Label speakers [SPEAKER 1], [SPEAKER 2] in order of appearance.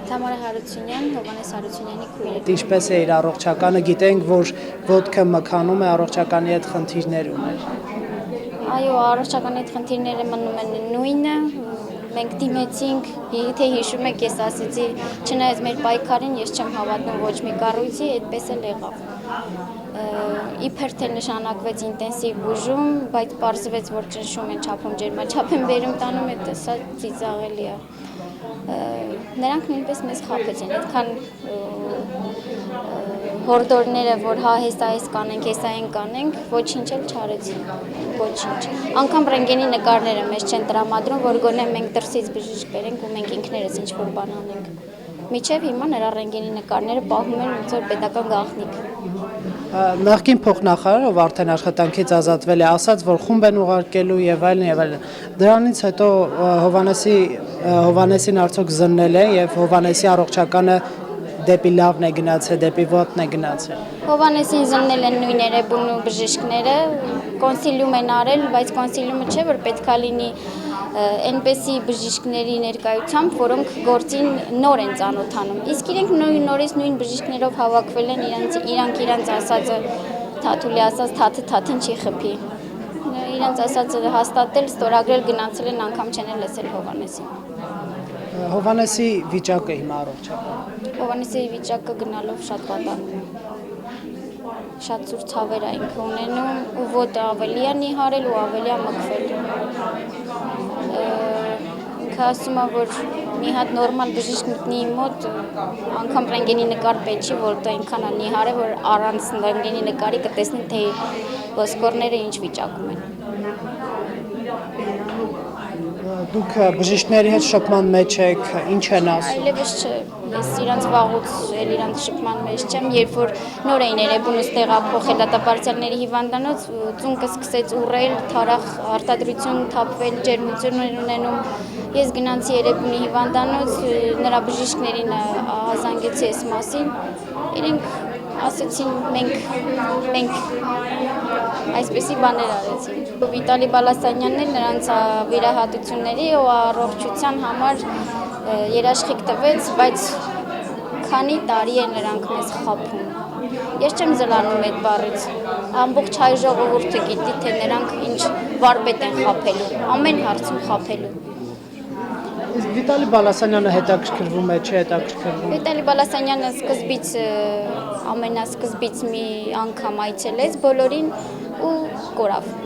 [SPEAKER 1] Թամարա Հարությունյան, Հովհաննես Հարությունյանի քույրը։
[SPEAKER 2] Ինչպես է իր առողջականը, գիտենք, որ ոտքը մքանում է, առողջականի հետ խնդիրներ ուներ։
[SPEAKER 1] Այո, առողջականի հետ խնդիրները մնում են նույնը։ Մենք դիմեցինք, եթե հիշում եք, ես ասեցի, չնայած մեր պայքարին, ես չեմ հավատում ոչ մի կառույցի, այդպես էլ եղավ։ Իբր թե նշանակվեց ինտենսիվ բուժում, բայց պարզվեց, որ ճնշում են, չափում ջերմաչափ են բերում տանում, այդ սա ծիծաղելի է։ Նրանք նույնպես մեզ խաբեցին, այդքան հորդորները, որ հա հեսա այս կանենք, հեսա այն կանենք, ոչինչ էլ չարեցին, ոչինչ։ Անգամ ռենտգենի նկարները մեզ չեն տրամադրում, որ գոնե մենք դրսից բժիշկ բերենք ու մենք ինքներս ինչ-որ բան անենք։ Մինչև հիմա նրա ռենտգենի նկարները պահում են ոնց որ պետական գաղտնիք։
[SPEAKER 2] Նախկին փոխնախարարը, ով արդեն աշխատանքից ազատվել է, ասաց, որ խումբ են ուղարկելու եւ այլն եւ այլն։ Դրանից հետո Հովհաննեսին արդյոք զննել են եւ Հովհաննեսի առողջականը դեպի լավն է գնացել, դեպի վատն է գնացել։
[SPEAKER 1] Հովհաննեսին զննել են նույն Էրեբունու բժիշկները, կոնսիլիում են արել, բայց կոնսիլիումը չէ, որ պետքա լինի այնպեսի բժիշկների ներկայությամբ, որոնք գործին նոր են ծանոթանում։ Իսկ իրենք նորից նույն բժիշկներով հավաքվել են, իրանք ասածը Թաթուլի ասած թաթը թաթին չի խփի։ Իրանք ասածը հաստատել, ստորագրել գնացել են, անգամ չեն լսել Հովհաննեսին։
[SPEAKER 2] Հովհաննեսի վիճակը հիմա առողջական։
[SPEAKER 1] Հովհաննեսի վիճակը գնալով շատ վատանում է։ Շատ ցուրտ ցավեր է ինքը ունենում ու ոտը ավելի է նիհարել ու ավելի է մքվել։ Ինքը ասում է, որ մի հատ նորմալ բժիշկ մտնի մոտ, անգամ ռենտգենի նկար պետք չի, որտեղ այնքան է նիհարել, որ առանց ռենտգենի նկարի կտեսնի, թե ոսկորները ինչ վիճակում են։
[SPEAKER 2] Դուք բժիշկների հետ շփման մեջ եք, ինչ են ասում։
[SPEAKER 1] Այլևս չէ, ես իրանց վաղուց էլ իրանց շփման մեջ չեմ, երբ որ նոր էին Էրեբունուց տեղափոխել դատապարտյալների հիվանդանոց, ծունկը սկսեց ուռել, թարախ արտադրություն թափվել, ջերմություն ունենում։ Ես գնացի Էրեբունի հիվանդանոց, նրա բժիշկներին ահազանգեցի այս մասին, իրենք ասեցին մենք այսպեսի բաներ արեցին։ Վիտալի Բալասանյանն էլ նրանց վիրահատությունների ու առողջության համար երաշխիք տվեց, բայց քանի տարի է նրանք մեզ խաբում։ Ես չեմ զլանում այդ բառից։ Ամբողջ հայ ժողովուրդը գիտի, թե նրանք ինչ վարպետ են խաբելու, ամեն հարցում խաբելու։
[SPEAKER 2] Իսկ Վիտալի Բալասանյանը հետաքրքրվում է, չէ հետաքրքրվում։
[SPEAKER 1] Վիտալի Բալասանյանը ամենասկզբից մի անգամ այցելեց բոլորին ու կորավ։